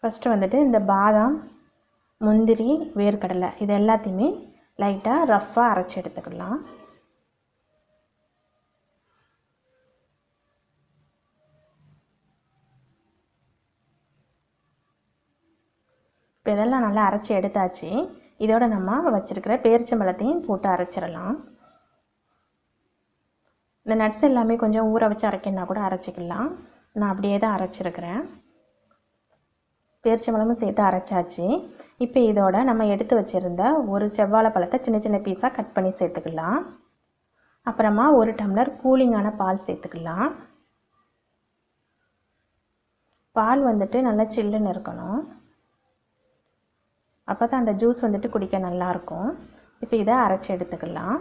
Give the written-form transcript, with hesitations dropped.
First வந்துட்டு இந்த பாதாம், முந்திரி, வேர்க்கடலை இது எல்லாத்தையுமே லைட்டாக ரஃப்பாக அரைச்சி எடுத்துக்கலாம். இப்போ இதெல்லாம் நல்லா அரைச்சி எடுத்தாச்சு. இதோட நம்ம வச்சுருக்கிற பேரிச்சம்பழத்தையும் போட்டு அரைச்சிடலாம். இந்த நட்ஸ் எல்லாமே கொஞ்சம் ஊற வச்சு அரைக்கணுன்னா கூட அரைச்சிக்கலாம். நான் அப்படியே தான் அரைச்சிருக்கிறேன். பேரிச்சம்பழமும் சேர்த்து அரைச்சாச்சு. இப்போ இதோட நம்ம எடுத்து வச்சுருந்த ஒரு செவ்வாழை பழத்தை சின்ன சின்ன பீஸாக கட் பண்ணி சேர்த்துக்கலாம். அப்புறமா 1 டம்ளர் கூலிங்கான பால் சேர்த்துக்கலாம். பால் வந்துட்டு நல்லா சில்லுன்னு இருக்கணும். அப்போ தான் அந்த ஜூஸ் வந்துட்டு குடிக்க நல்லாயிருக்கும். இப்போ இதை அரைச்சி எடுத்துக்கலாம்.